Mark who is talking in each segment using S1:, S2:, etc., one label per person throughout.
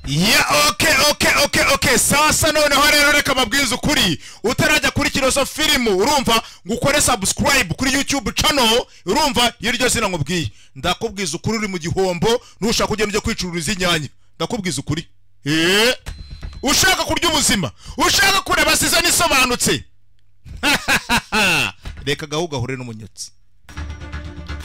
S1: Okay. Sasa noneho rero reka mabwiza ukuri utarajya kuri Kiroso Film urumva ngukore subscribe kuri YouTube channel urumva yiryo zina ngubwiye ndakubwiza ukuri uri mu gihombo nushaka kugenda ujye kwicururiza inyanya ndakubwiza ukuri ushaka kurya ubuzima ushaka kureba season isobanutse reka gahuga hure n'umunyotsi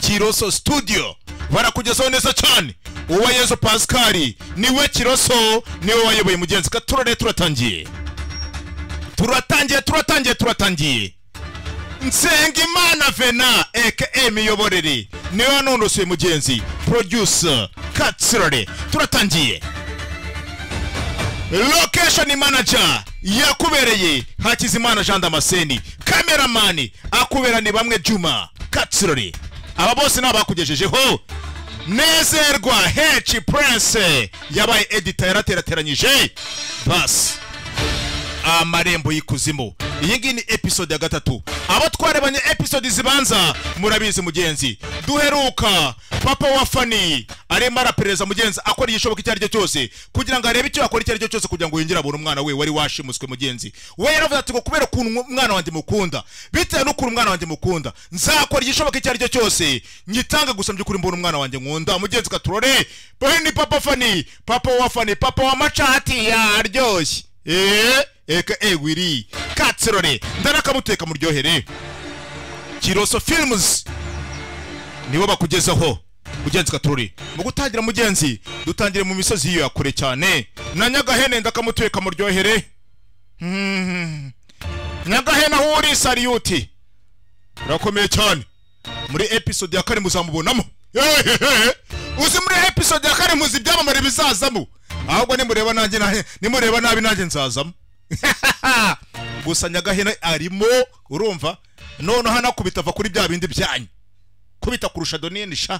S1: Kiroso Studio barakugezaho neza cyane uwa Yezo Pascal niwe Kiroso niwe wayoboye mugenzi katurore turatangiye Nsengimana Vena aka Miyoborere niwe nonosuye mugenzi producer Katsirore turatangiye location manager yakubereye Hakizimana Jean Damascene cameraman akubera ni bamwe Juma Katsirore aba bose nabakugejejeho Nezerwa H Prince yabaye editor yaraterateranyije bas Amarembo Yikuzimu iyi ngi ni episode ya 3 abo twarebanye episode zibanza murabizi mugenzi duheruka papa wa Fani arimo arapereza mugenzi akora yishoboka icyari cyo cyose kugira ngo arebe icyo akora icyari cyo cyose kugira ngo yinjira abone umwana we wari washimuswe mugenzi we yaravuze ati ngo kubera ukuntu umwana wanjye mukunda bitewe n'ukuntu umwana wanjye mukunda nzakora yishoboka icyari cyo cyose nyitanga gusa mbyukuri mbona umwana wanjye nkunda mugenzi katurore ni papa Fani papa wa Fani papa wa Machati yaryoshye eka wiri Katsirore ndarakamuteka muryohere Kiroso Films nibo bakugezaho mugenzi katurore mu gutangira mugenzi dutangire mu misozi yiyo yakure cyane na Nyagahene ndakamuteka muryohere Nyagahene aho uri salute rakomeye cyane muri episode ya 4 muzamubonamo uzi muri episode ya 4 muzi byamamare bizazamo ahubwo nimureba nabi nanjye nzazamo gusa Nyagahene arimo urumva none hana kubitava kuri bya bindi byanyu kubita kurusha donene sha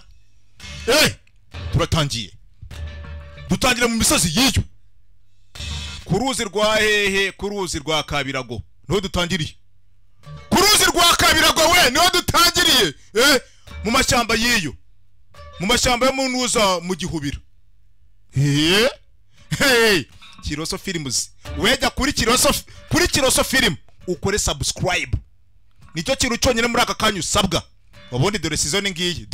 S1: dutangira mu misozi yiyo kuruzi rwa hehe kuruzi rwa Kabirago no dutangiriye kuruzi rwa Kabirago we no dutangiriye mu mashyamba yiyo mu mashyamba yo munuza mu gihubira Kiroso Films wejya kuri Kiroso Film ukore subscribe nicyo kintu cyonyine muri aka kanyu sabwa wabone dore season ngiyi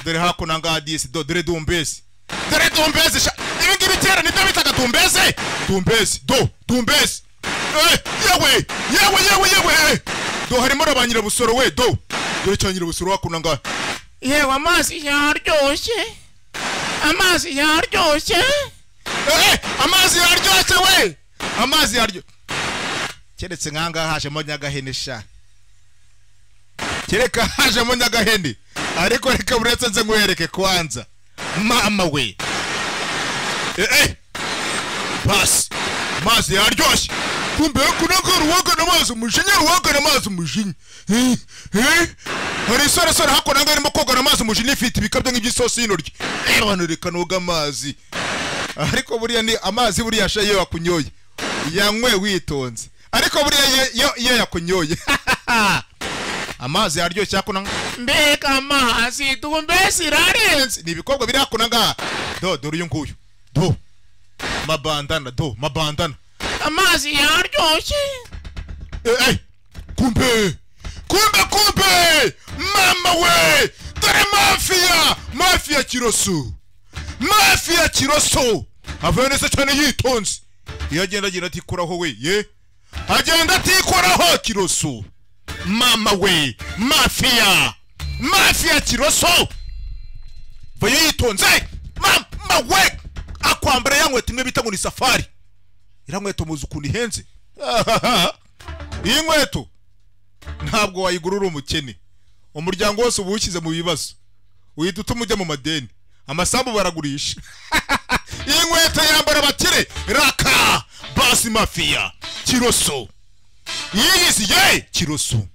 S1: dore hako nanga DS dore dumbezi ibi ngibi tera nibyo bitaga dumbezi yewe harimo rabanyira busoro we dore cyanyira busoro hako nanga yewe amazi yaryoshye amazi yaryoshye we amazi yaryo keretse nkanga hajemo Nyagahene sha kereka hajemo Nyagahene ariko reka buretse nze ngwereke kwanza mama we bas mazi yaryoshye kumbe kunagara waga namazi umujinya hari sora hako nanga arimo koga namazi umujinya ifite ibikabyo nk'iby'isosi y'intoryi abantu reka noga amazi ariko buriya ni amazi buriya shayo yakunyoye yanywe witonze ariko buriya yo yakunyoye amazi yaryoshye akuna mbega amazi dumbesi rarenze ni ibikobwa biri hakunanga dore uyu nguyu mabandana amazi yaryoshye kumbe mama we dore mafia Kiroso avanese cyane yitonze yagenda agira ati koraho we agenda atikoraho Kiroso mama we mafia Kiroso vayo yitonze mama we akwambara yankweto imwe bita ngo ni safari irankweto muzi ukuntu ihenze iyi nkweto ntabwo wayigurura umukene umuryango wose ubukize mu bibazo uhita utuma ujya mu madeni amasambu baragurisha iyi nkweto yambara bakire raka basi mafia Kiroso yiyizi Kiroso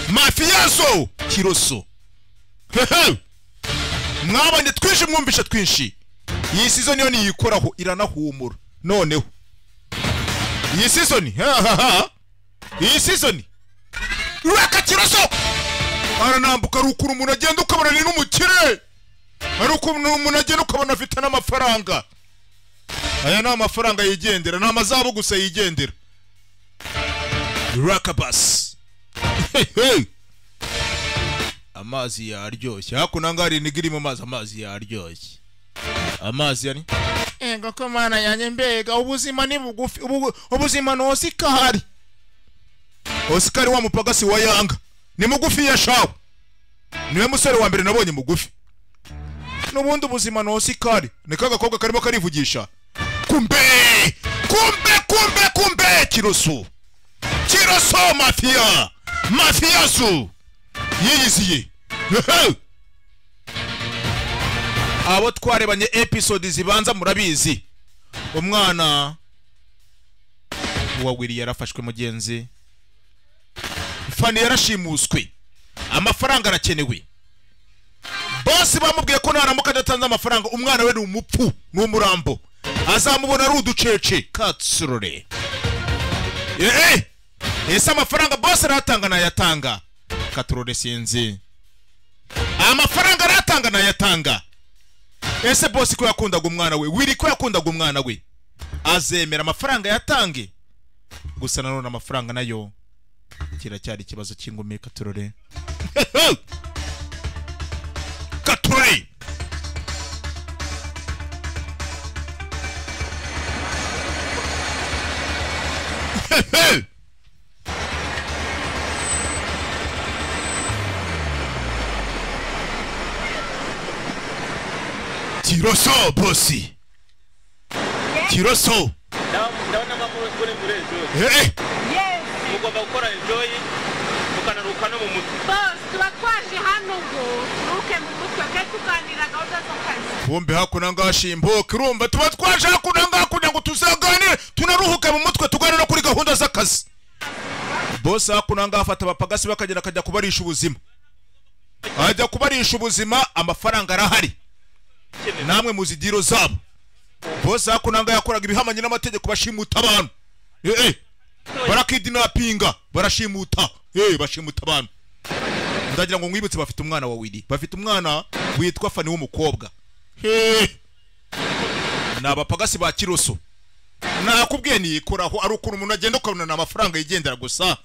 S1: mafiazo Kiroso mwabanye twinshi mwumvisha twinshi iyi season yo niyikoraho iranahumura noneho iyi season raka Kiroso aranambuka rukuru umuntu agenda ukabona ni n'umukire ari ukuntu umuntu agenda ukabona afite n'amafaranga. Aya ni amafaranga yigendera, ni amazabu gusa yigendera. Rakabas. Amazi yaryoshye. Hakuno ngari nigiri mu mazi, amazi yaryoshye. Amazi yani ego ko mana yanjye mbega ubuzima ni bugufi, ubuzima no Oscar. Oscar wa mupagasi wa Yanga ni mugufi ya shawo. Niwe musore wa mbere nabonye mugufi. Nubundi ubuzima no Oscar ni kagakobwa karimo karivugisha. Kumbe Kiroso mafia su yiyiziye. Abo twarebanye episode zibanza murabizi. Umwana wa Willy yarafashwe mugenzi. Fani yarashimuswe. Amafaranga arakenewe. Boss bamubwiye ko naramuka adatanze amafaranga umwana we ni umupfu n'umurambo. Azamubona ari uducece katsurore. Ese amafaranga boss aratanga na yatanga. Katurore sinzi. Amafaranga aratanga na yatanga. Ese boss ko yakundaga umwana we, Willy ko yakundaga umwana we, azemera amafaranga yatange. Gusa nanone amafaranga nayo kiracyari ikibazo cy'ingumi Katurore. Katurore. Kiroso bossi. Kiroso.
S2: Ndabona makuru kuri murejo. Mugomba gukora enjoy mukanaruka no mu mutwe.
S3: Boss twakwaje hano ngo ruke mu mutwe ke tuganira gahunda zo kazi.
S1: Bombe hakuna ngashimboka urumva tuba twaje hakuna ngakunya ngo tuzaganire tunaruhuke mu mutwe tuganira kuri gahunda z'akazi. Boss hakuna ngafata abapagasi bakagenda kajya kubarisha ubuzima. Ajya kubarisha ubuzima amafaranga arahari. Namwe muzidiro zabo. Boss hakunanga yakoraga ibihamanye n'amategeko bashimuta abantu. Barakidinapinga barashimuta. Bashimuta abantu. Ndagira ngo mwibutse bafite umwana wa Willy. Bafite umwana witwa Fani w'umukobwa. Nabapagasi ba Kiroso. Nakubwiye ni ikoraho ari ukuntu umuntu agenda ukabona na amafaranga yigendera gusa.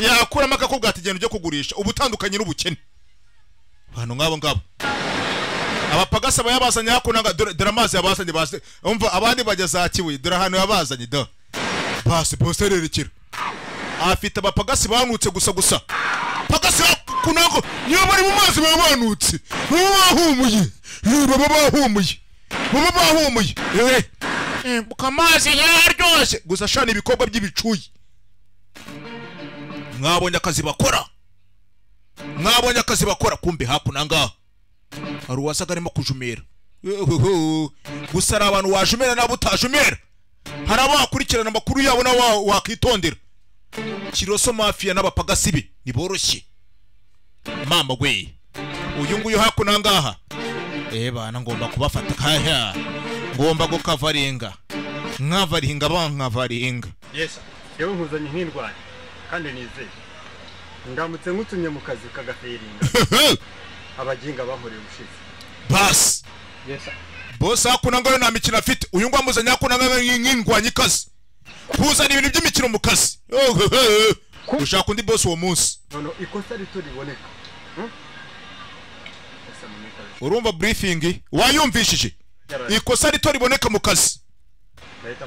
S1: Yakuramo akakobwa ati genda ujye kugurisha ubutandukanye n'ubukene. Hano ngabo. Abapagasa bayabazanye hakunanga dramaze yabazanye base umva abandi bajya za Kibuye dore hano yabazanye da base postererekera afite abapagasi banutse gusa pagasi kunango niyo bari mu mazi babanutse bahumuye kamazi yaryoshye gusa shana ibikorwa by'ibicuyi mwabonye akazi bakora kumbe hakunanga hari uwasaga arimo kujumera. Gusa ari abantu wajumera nabo utajumera. Hari abakurikirana amakuru yabo na wakitondera. Kiroso mafia n'abapagasi be niboroshye. Mama we. Uyu nguyu hakuna ngaha. Bana ngomba kubafata kaya. Ngomba gukavaringa. Nkavaringa.
S4: Yes. Yewe nkuzanye nk'indwanya kandi nizeye. Ngamutse ngutumye mu kazi kagaferinga. Abaginga bahore ushize.
S1: Bas.
S4: Yes.
S1: Boss hakuna ngayo na mikino afite. Uyu ngo amuzanye hakuna nk'indwanya kazi. Kuzana ibintu by'imikino mu kazi. Ushaka undi boss uwo munsi.
S4: No, ikosa rito riboneka.
S1: Urumva briefing wayumvishije. Ikosa rito riboneka mu kazi.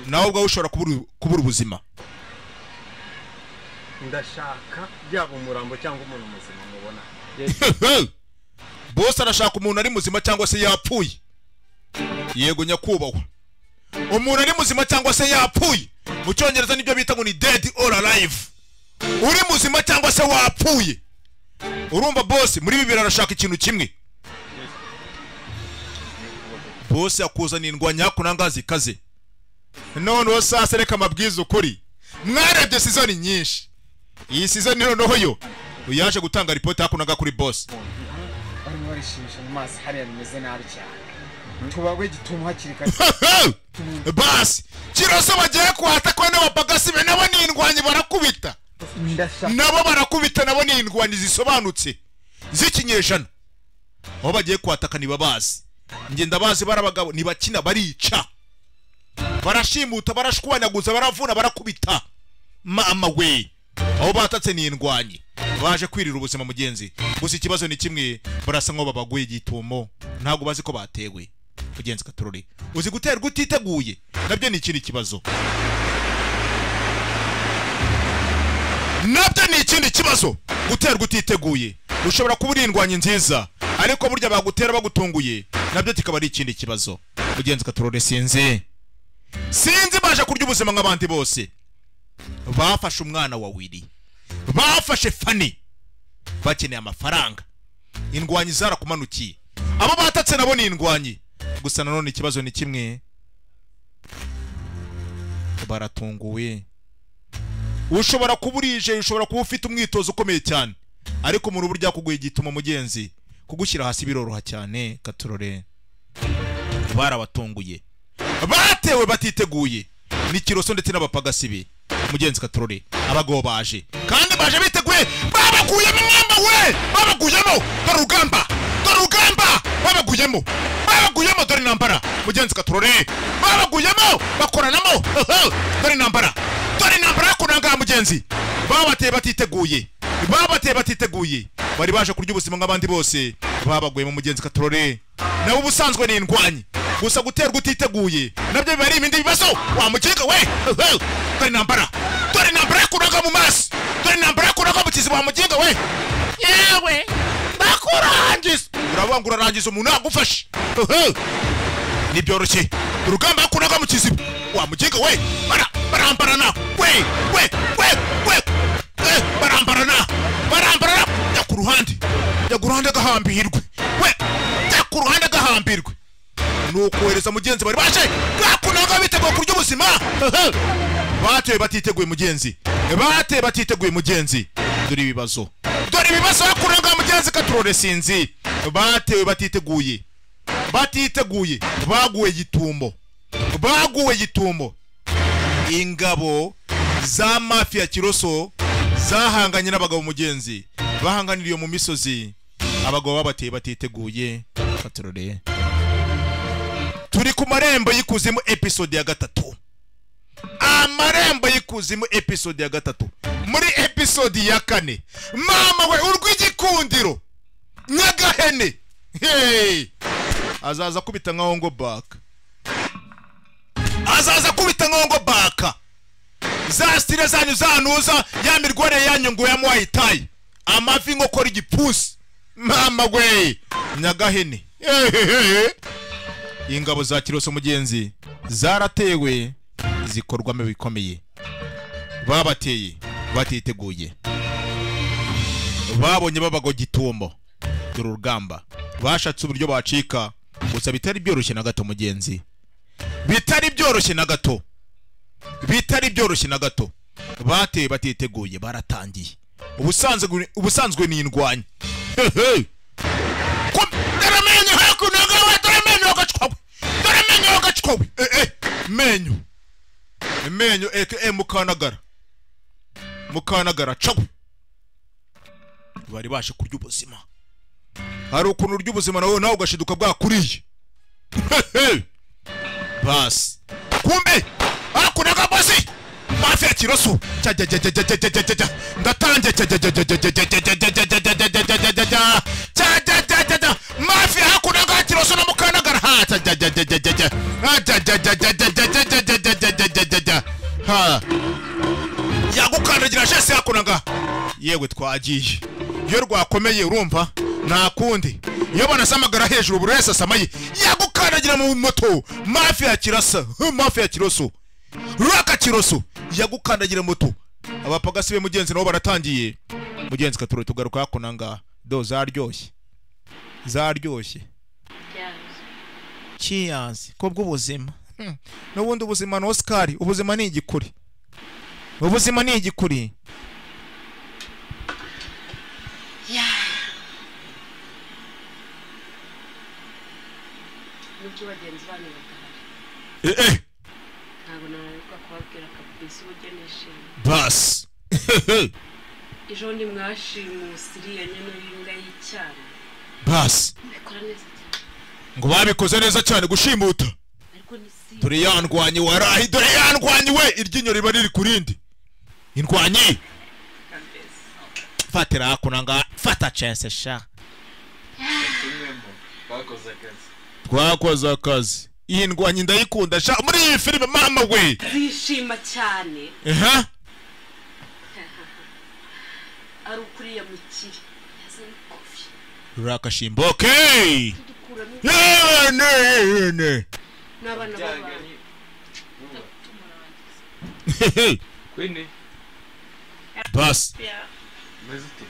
S1: Nawe ubwo ushobora kubura ubuzima.
S4: Ndashaka yaba umurambo cyangwa umuntu muzima mubona.
S1: Boss arashaka umuntu ari muzima cyangwa se yapfuye. Yego nyakubahwa. Umuntu ari muzima cyangwa se yapfuye. Mu cyongereza nibyo bita ngo ni dead or alive. Uri muzima cyangwa se wapfuye. Urumva boss muri bibiri arashaka ikintu kimwe. Boss yakuzana indwanya kunangazi kaze. None sasa reka mabwiza ukuri. Mwarebye season nyinshi. Iyi season noneho yo uyaje gutanga report hakunaga kuri boss.
S5: Barimo barishimisha mu maso hariya bimeze nabi cyane. Tubagwe gituma hakiri kare.
S1: Bas Kiroso bagiye kwata ko n'abapagasi be nabo ni indwanyi barakubita. Nabo barakubita nabo ni indwanyi zisobanutse z'ikinyejana. aho bagiye kwataka nibabazi ngenda bazi barabagabo nibakina barica barashimuta barashwanyaguza baravuna barakubita mama we aho batatse ni indwanyi baje kwirira ubuzima mugenzi gusa ikibazo ni kimwe barasa nko babaguye gitumo ntago bazi ko batewe mugenzi katurore uzi guterwa utiteguye nabyo ni ikindi kibazo guterwa utiteguye ushobora kuba urindwanya nziza ariko burya bagutera bagutunguye nabyo kikaba ari ikindi kibazo mugenzi katurore sinzi baje kurya ubuzima nk'abandi bose bafashe umwana wa Willy bafashe Fanny bakeneye amafaranga indwanyi zarakumanukiye abo batatse nabo ni indwanyi gusa nanone ikibazo ni kimwe baratunguwe ushobora kuburije ushobora kuba ufite umwitozo ukomeye cyane ariko mu ruburyo kuguye gituma mugenzi kugushyira hasi biroroha cyane katurore barabatunguye batewe batiteguye ni kiroso ndetse n'abapagasibe mugenzi katurore abagabo baje kandi baje biteguye babaguyemo mwamba we babaguyemo dorugamba babaguyemo dore nambara mugenzi katurore babaguyemo bakoranamo dore nambara kunanga mugenzi babateye batiteguye bari baje kurya ubuzima nk'abandi bose babaguyemo mugenzi katurore nawe ubusanzwe ni indwanyi gusa guterwa utiteguye nabyo bari ibindi bibazo wamukiga we dore nambara kunanga mu maso dore nambara kunanga mu kiziba wamukiga we yewe bakurangiza urabanga urarangiza umuntu agufashe ni byoroshye urugamba kunanga mu kiziba wamukiga we barambarana we barambarana ya ku ruhande gahambirwe we ya ku ruhande gahambirwe nukohereza mugenzi bari baje gakunanga biteguye kurya ubuzima batewe batiteguye mugenzi dore ibibazo bakunanga mugenzi katurore sinzi batewe batiteguye baguwe gitumo ingabo za mafia kiroso zahanganye n'abagabo mugenzi bahanganiriye mu misozi abagabo babateye batiteguye katurore turi ku marembo y'ikuzimu episode ya 3 Amarembo y'ikuzimu episode ya 3 muri episode ya 4 mama we urw'igikundiro nyagahene azaza kubita nkaho baka za stile zanyu zanuza ya mirware yanyu ngo yamuhayitaye amafi ngo kora igipfusi mama we nyagahene ingabo za kiroso mugenzi zaratewe zikorwamo bikomeye babateye batiteguye babonye babago gitumbo urugamba bashatse uburyo bacika gusa bitari byoroshye na gato mugenzi bitari byoroshye na gato bateye batiteguye baratangiye ubusanzwe ni indwanyi daramenyo hakuno gawe daramenyo gacwawe menyo mukanagara cawe bari bashe kurya ubuzima hari ukuntu urya ubuzima nawe ugashiduka bwakuriye bas kumbe akunaga bosi mafia kiroso ndatange mafia hakunaga kiroso na mukanagara ha yagukandagira jese hakunaga yewe twagiye iyo rwakomeye urumva nta kundi iyo banasamagara hejuru buri wese asamaye yagukandagira mu moto mafia kiroso raka kiroso yagukandagira moto abapagasi be mugenzi nabo baratangiye mugenzi katurore tugaruka hakunanga do zaryoshye cheers ko bw'ubuzima n'ubundi ubuzima no Oscar ubuzima ni igikuri
S3: Nubwo bagenzi banyu ntabwo naruka kubabwira kabisa ugeneshe
S1: bas
S3: ejo ndi mwashimusiriye nyene y'inga y'icyana
S1: basi ngo babikoze neza cyane gushimuta dore yandwanye warahi dore yandwanye we iryinyo riba riri kurindi indwanyi fatira akunanga fata chance sha twakoze akazi iyi ndwanyi ndayikunda sha muri iyi filime mama we
S3: zishima cyane arukuriya mukiri
S1: rakashimboke ne
S3: n'abana baba
S2: kwene
S1: bas
S2: mezite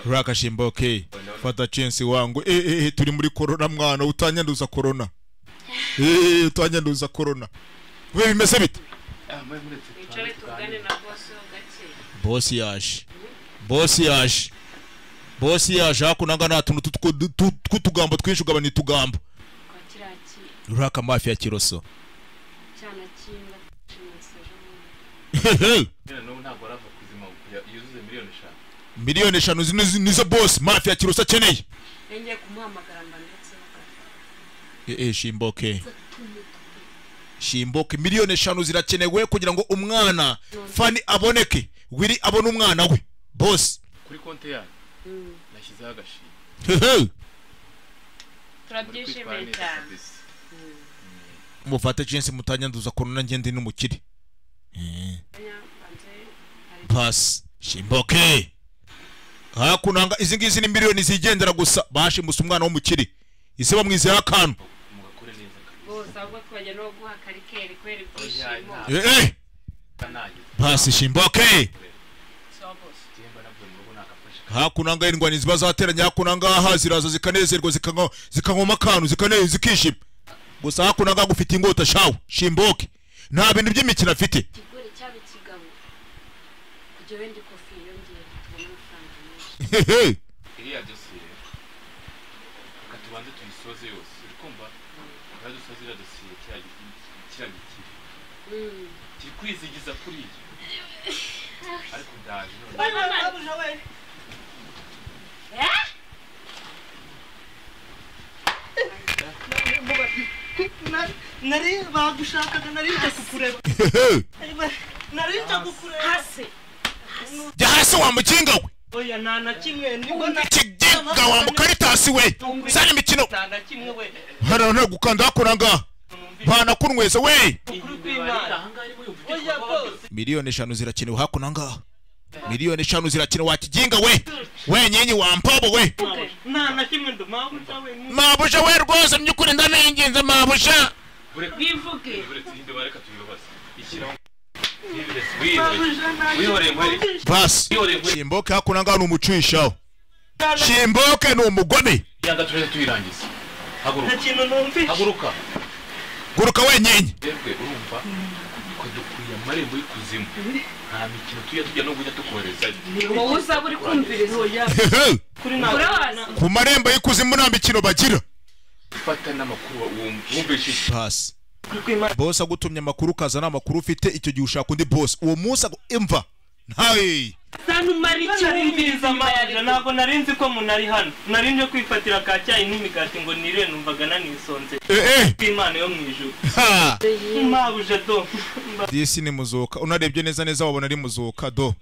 S1: rakashimboke fata chance wangu turi muri corona mwana utanyanduza corona utanyanduza corona we bimeze bite
S3: icare tugane na
S1: boss yaje hakunanga natuntu tw'utugambo twinshi ugabanya itugambo raka mafia kiroso
S3: cyana kinga
S1: miliyoni 5 nizo boss mafia kiroso akeneye
S3: ngiye kumuhamagara ndetse
S1: shimboke miliyoni 5 zirakenewe kugira ngo umwana fani aboneke wiri abone umwana we boss
S2: kuri konti yawe nashyizeho agashimwe
S3: turabyishimiye cyane
S1: mufate chance mutanyanduza corona ngende n'umukiri pass shimboke hakunanga izi ngizi ni miliyoni zigendera gusa bashimusa umwana wo mukiri ise bamwize akantu
S2: mugakore neza
S3: bose ahubwo twajya no guha karikeri kwera ibyishimo
S1: pass shimboke hakunanga indwani ziba zateranya hakunanga haziraza zikanezerwa zikankoma akantu zikishima gusa hakunanga gufite ingota shawo shimboke nta bintu by'imikino afite
S3: kigore cyabe kigabo kujya wende kofi yongera tubona amafaranga
S1: menshi
S2: iriya dosiye katubanze tuyisoze yose urikumva dusoze iriya dosiye kiri kwizigiza kuri iyo ariko ndaje
S6: nari bagushakaga nari kukureba
S3: hasi
S1: jya hasi wa mukinga we
S6: oya nta kimwe nibwo
S1: kigenga wa mukaritasi we sani imikino
S6: nta kimwe we
S1: hano gukanda hakunanga bana kunweza we miliyoni 5 zirakenewe hakunanga miliyoni 5 zirakenewe wakiginga we nyenyi wa mpobo we
S6: nta kimwe ndo
S1: mabusha we rwose mnyukuri ndanengenze mabusha
S3: bivuge
S1: bas shimboke hakunanga n'umucishaho shimboke ni umugome
S2: yanga tureze tuyirangiza haguruka
S1: guruka we nyenyi
S2: urumva ko dukwiye amarembo y'ikuzimu nta mikino tujya no kujya tukohereza
S3: wowe uzaba uri kumviriza
S1: ku marembo y'ikuzimu nta mikino bagira
S2: fata n'amakuru wumvishije
S1: bas boss agutumye amakuru kaza n'amakuru ufite icyo gihe ushaka undi boss uwo munsi imva ntaye
S3: sanu mari cyumviriza
S6: amaje ntabwo narinzi ko munari hano narinje kwifatira ka cyayi n'imigati ngo nire numvaga nanisonze Imana yo mwijuru mabuje do
S1: disi ni muzuka unarebye neza wabona ari muzuka do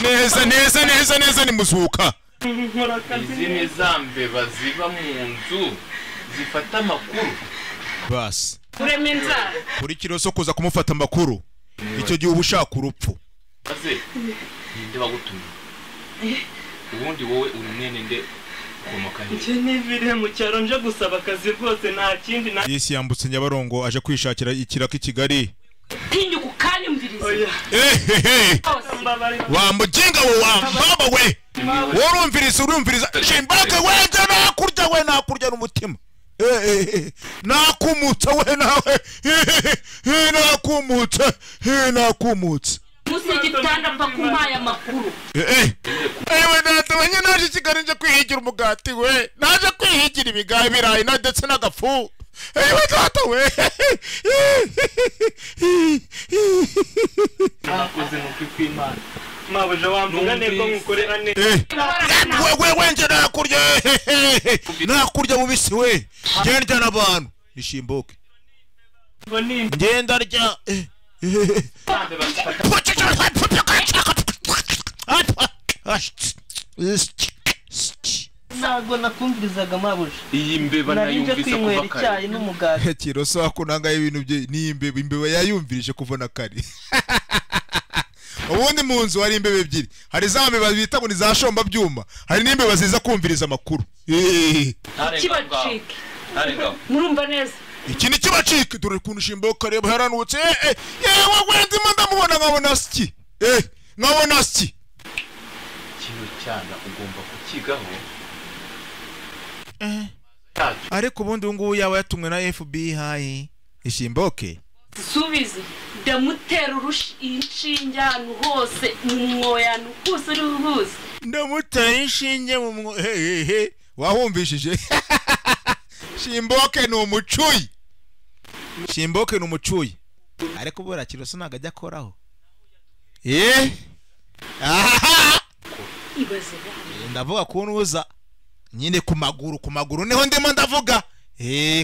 S1: neza ni muzuka
S2: izi ni zambe baziba mu nzu zifata amakuru
S1: bas
S3: uremenza
S1: kuri kiroso kuza kumufata amakuru icyo gihe ubushaka urupfu
S2: aze ninde bagutumye ubundi wowe uri mwene nde komokanye
S6: cyo nivire mu cyaro nje gusaba akazi rwose nta kindi na
S1: Yesi yambutse Nyabarongo aje kwishakira ikiraka Kigali
S3: tinyu kukanyumviriza
S1: wa mujinga we wa mbaba we urumviriza shimbake wenze nakurya n'umutima nakumutsa we nawe nakumutsa
S3: musigitanda mva kumaya makuru
S1: ewe natabanye naje Kigali nje kwihigira umugati we naje kwihigira ibigaye birayi na ndetse n'agafu ewe tata we
S6: nakoze no kwimana mabuja wamvuga nego ngukorera ne
S1: wewe nje nakurya bubisi we ngenda n'abantu nishimboke ngenda rya
S6: ntabwo nakumvirizaga mabuja
S2: iyi mbeba nayumvise kuva kare
S6: n'umugati
S1: kiroso akunanga ibintu bye ni imbeba yayumvirije kuva na kare ubundi mu nzu hari imbeba ebyiri hari za mbeba bita ngo ni za shomba byuma hari n'imbeba ziza kumviriza amakuru
S3: kibacike murumva neza
S1: iki ni kibacike dore kuntu shimboka reba haranutse yewe wendimo ndamubona nkabona ski nkabona ski
S2: kino cyana ugomba kukigaho
S1: ariko ubundi ngubu yaba yatumwe na FBI ishimboke
S3: subize ndamutera inshinge ahantu hose mu mwoyano hose uri hose
S1: ndamutera inshinge mu mwo wahumvishije shimboke ni umucuyi shimboke ni umucuyi ariko bura kiroso ntago ajya akoraho
S3: ibaze
S1: ndavuga kuntu uza nyine ku maguru niho ndimo ndavuga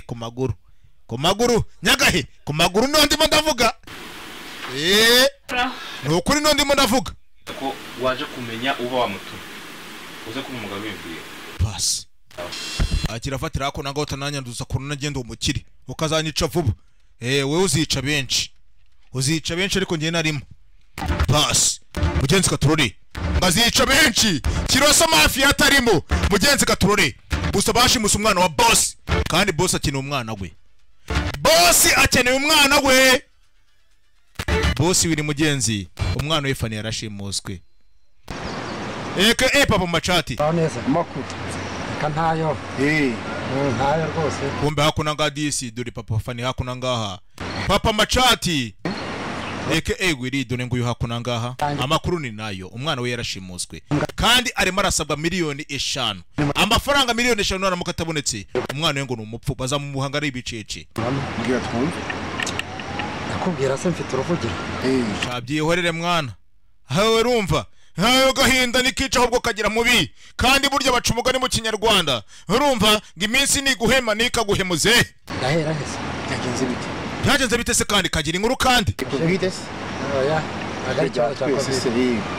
S1: ku maguru nyagahe ku maguru niho ndimo ndavuga nukuri niho ndimo ndavuga
S2: ko waje kumenya uba wamutuma uze kuba umugabo wibwira
S1: pasi akirafatira ako nangaho utananyanduza kuntu nagenda umukiri ukazanyica vuba wewe uzica benshi ariko njye narimo pasi mugenzi katurore ngazica benshi kiroso mafia atarimo mugenzi katurore gusa bashimusa umwana wa boss kandi boss akeneye umwana we boss wiri mugenzi umwana we Fani yarashimuswe papa machati
S4: neza makuru kantayo ntayo rwose
S1: kumbe hakuna ngadisi dore papa Fani hakuna ngaha papa machati wiri dore nguyu hakuna ngaha amakuru ni nayo umwana we yarashimuswe kandi arimo arasabwa miliyoni 5 amafaranga miliyoni 5 naramuka atabonetse umwana we ngo ni umupfu bazamumuhanga ari ibicece
S4: mbwira twumve nakubwira se mfite uruvugiro
S1: shabyihorere mwana hawe rumva hayo gahinda nikica ahubwo kagira mubi kandi burya baca umugani mu kinyarwanda urumva ngo iminsi ni guhema nikaguhemuze
S4: ndahera hese
S1: byagenze bite se kandi kagira inkuru kandi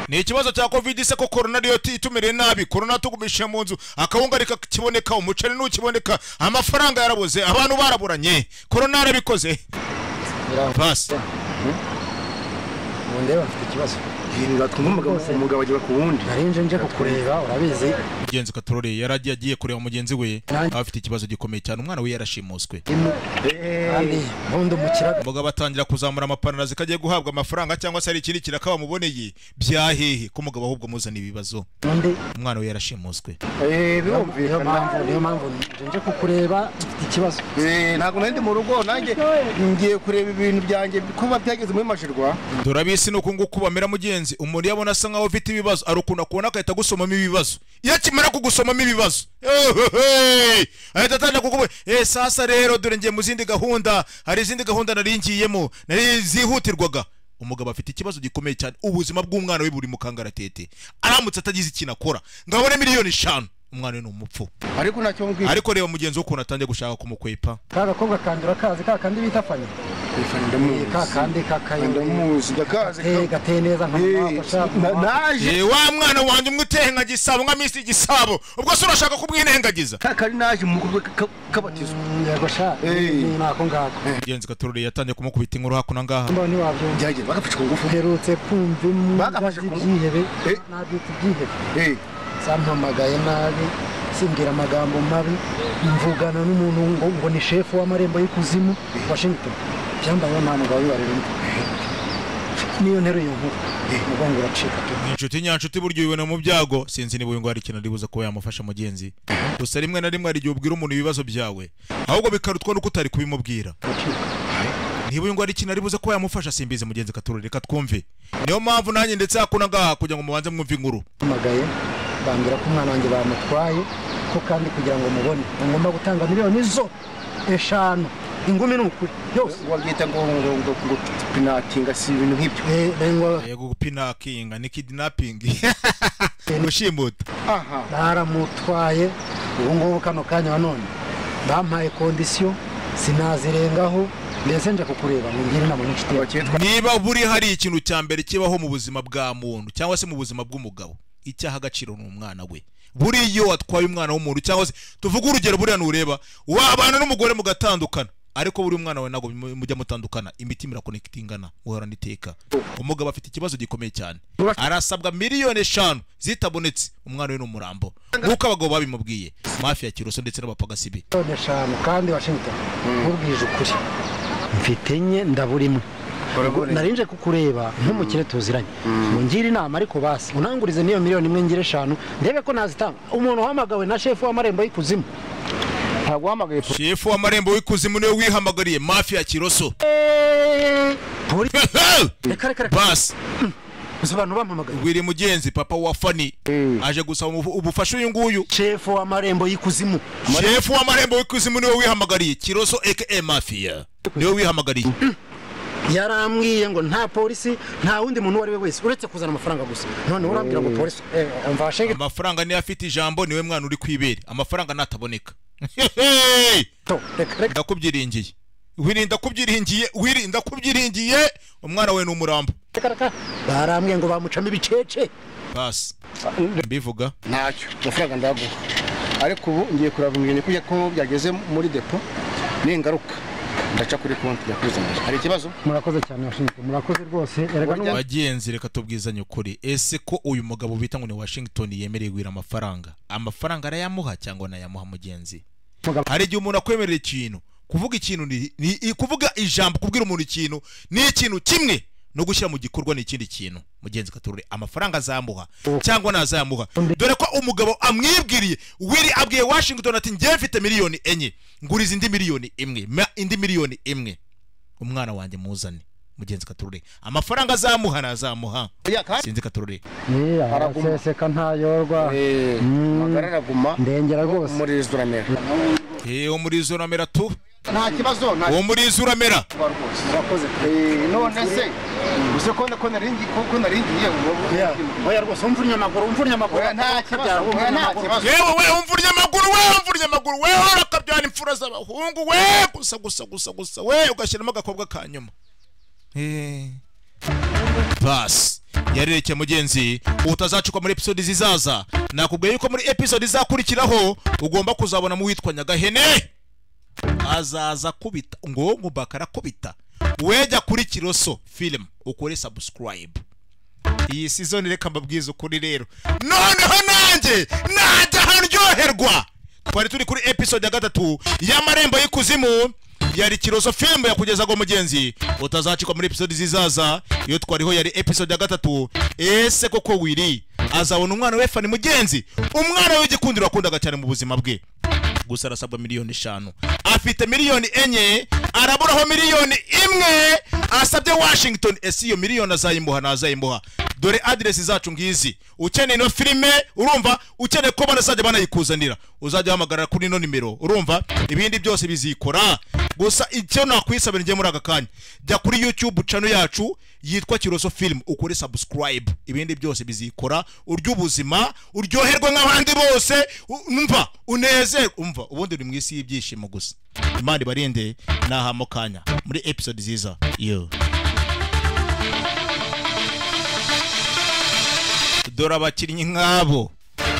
S1: ni ikibazo cya covid se ko corona riyo itumereye nabi corona tugumishe mu nzu akawungarika kiboneka umuceri n'ukiboneka amafaranga yarabuze abantu baraburanye corona yarabikoze basi
S4: ndeba mfite ikibazo umugabo agiye ku wundi nje kukureba urabizi
S1: mugenzi katurore yaragiye kureba mugenzi we afite ikibazo gikomeye cyane umwana we yarashimuswe
S4: kandi bundi umukiraga
S1: umugabo atangira kuzamura amapanara zikagiye guhabwa amafaranga cyangwa se ari ikindi kirakaba muboneye byahehe ko umugabo ahubwo muzana ibibazo umwana we yarashimuswe
S4: niyo mpamvu nje kukureba mfite ikibazo
S7: ntabwo nandi mu rugo nanjye ngiye kureba ibintu byanjye kuba byageze muri mashirwa
S1: turabisi no kunguka bamera mugenzi umuri yabona asa nkaho ufite ibibazo arukuna kubona akahita gusomamo ibibazo iyo akimara kugusomamo ibibazo ahita atangira kukuba sasa rero dore ngiye mu zindi gahunda hari izindi gahunda naringiyemo nari zihutirwaga umugabo afite ikibazo gikomeye cyane ubuzima bw'umwana we buri mu kangaratete aramutse atagize ikintu akora ngabone miliyoni 5 umwana we ni umupfu
S7: ariko nacyo mbwira
S1: ariko reba mugenzi wo kuntu atangiye gushaka kumukwepa
S4: kagakobwa kandura kazi kakandi bita Fani kakandi
S7: ndamuzi gakazi
S4: gateye neza
S7: naje
S1: wa mwana wanjye umuteye nka gisabo nka misi gisabo ubwo se urashaka kubwinengagiza
S7: kakari naje mu kurwe kabatizo
S4: yego sha nako ngako
S1: mugenzi katurore yatangiye kumukubita inkuru hakuna ngaha
S4: mbona wabyumva
S7: bagafashe ku ngufu
S4: herutse kumva ibyihebe nabyita ibyihebe sampamagaye nabi simbwira amagambo mabi mvugana n'umuntu ngo ni chef wa Amarembo Yikuzimu Washington byambaye nta mugabo wibarira niyo ntero iyo nkuru mugongo uracika
S1: inshuti nyanshuti buryo ubibona mu byago sinzi niba ngo hari ikintu aribuza ko yamufasha mugenzi gusa rimwe na rimwe ari igihe ubwira umuntu ibibazo byawe ahubwo bikarutwa nuko utari kubimubwira niba ngo ari ikintu aribuza ko yamufasha simbize mugenzi katurore reka twumve niyo mpamvu nanjye ndetse hakuna ngaha kugira ngo mubanze mwumve inkuru
S4: magaye bambira ko umwana wanjye bamutwaye ko kandi kugira ngo mubone ngomba gutanga miliyoni 5 ingumi n'ukuri yose
S7: wabyita ngo pinakinga si ibintu nk'ibyo
S1: yego gupinakinga ni kidnapping gushimuta
S4: baramutwaye ubu ngubu kano kanya none bampaye kondisiyo sinazirengaho mbese nje kukureba ngo ngire inama n'inshuti yawe
S1: niba buri hari ikintu cya mbere kibaho mu buzima bwa muntu cyangwa se mu buzima bw'umugabo icyaha agaciro ni umwana we buriyo watwaye umwana w'umuntu cyangwa se tuvuga urugero buriya nureba wabana n'umugore mugatandukana ariko buri umwana we nago mujya mutandukana imitima irakonekitingana uhorana iteka umugabo afite ikibazo gikomeye cyane arasabwa miliyoni 5 zitabonetse umwana we n'umurambo nuko abagabo babimubwiye mafia kiroso ndetse n'abapagasibi
S4: miliyoni 5 kandi Washington nkubwije ukuri mfite nye ndaburimo narinje kukureba nk'umukire tuziranye ngira inama ariko basi unangurize niyo miliyoni 1 ngire 5 ndebe ko nazitanga umuntu wahamagawe na chef w'Amarembo Yikuzimu
S7: ntagwamagaye
S1: chef w'Amarembo Yikuzimu niwe wihamagariye mafia kiroso bas
S4: Usobanura bampamagaye
S1: wiri mugenzi papa wa Fani aje gusaba ubufasha uyu nguyu
S4: chef w'Amarembo Yikuzimu
S1: chef w'Amarembo Yikuzimu niwe wihamagariye kiroso aka mafia niwe wihamagariye
S4: yarambwiye ngo nta polisi nta wundi muntu wari we wese uretse kuzana amafaranga gusa none urambwira ngo polisi mvashe
S1: amafaranga ni afite ijambo niwe mwana uri kwibere amafaranga nataboneka ndakubyiringiye wirinda kubyiringiye umwana we n'umurambo
S4: barambwiye ngo bamucamo ibicece
S1: basi mbivuga
S7: ntacyo amafaranga ndaguha ariko ubu ngiye kurabumenya ko byageze muri depo n'ingaruka ndaca kuri konti yakuzanije hari ikibazo
S4: murakoze cyane Washington murakoze rwose erega
S1: bagenzi reka tubwizanye ukuri ese ko uyu mugabo bita ngo ni Washington yemereye gwira amafaranga arayamuha cyangwa nayamuha mugenzi hari igihe umuntu akwemerera ikintu kuvuga ikintu ni kuvuga ijambo kubwira umuntu ikintu ni ikintu kimwe no gushyira mu gikorwa n'ikindi kintu mugenzi katurure amafaranga azamuha cyangwa nazayamuha dore ko umugabo amwibwiriye wiri abwiye Washington ati ngiye mfite miliyoni 4 nguriza indi miliyoni 1 indi miliyoni 1 umwana wanjye muzane mugenzi katurure amafaranga azamuha nazamuha sinzi katurure
S4: araseseka ntayorwa
S7: magararaguma
S4: ndengera rwose
S7: muri zuramera
S1: muri zuramera tu
S7: nta kibazo
S1: muri zuramera
S7: urakoze none se uze ko naringiye
S4: oya rwose umvurnya amaguru
S7: nta kibazo
S1: yewe umvurnya amaguru we urakabyana imfura z'abahungu we gusa we ugashyiramo agakobwa kanyuma bas yarereke mugenzi utazacukwa muri episode zizaza nakubwiye yuko muri episode izakurikiraho ugomba kuzabona mu witwa Nyagahene azaza kubita ngo bakara kubita wejya kuri Kiroso film ukore subscribe iyi season reka mbabwiza ukuri rero noneho nanjye najya handyoherwa twari turi kuri episode ya 3 y'Amarembo Yikuzimu yari Kiroso film yakugezaga mugenzi utazacikwa muri episode zizaza iyo twariho yari episode ya 3 ese koko wiri azabona umwana we Fani mugenzi umwana we gikundiro akundaga cyane mu buzima bwe gusa arasabwa miliyoni 5 afite miliyoni 4 araburaho miliyoni 1 asabye Washington ese iyo miliyoni azayimuha dore address zacu ngizi ukeneye no filime urumva ukeneye ko banasajya banayikuzanira uzajya hamagara kuri no nimero urumva ibindi byose bizikora gusa icyo nakwisabira ngiye muri agakanya jya kuri YouTube channel yacu yitwa Kiroso film ukore subscribe ibindi byose bizikora uryubuzima uryoherwa nk'abandi bose umva uneze umva ubundi uri mwisi y'ibyishimo gusa imana barinde nahamo kanya muri episode ziza dora abakinnyi nk'abo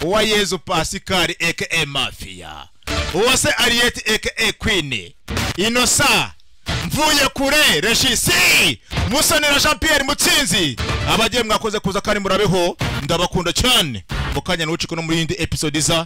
S1: uwa Yezu Pascal aka Mafia uwase Ariete aka Queen Inosa mvuye kure Regisi Musonera Jean Pierre Mutsinzi abagiye mwakoze kuza kandi murabeho ndabakunda cyane mukanya n'uciko no muri indi episode za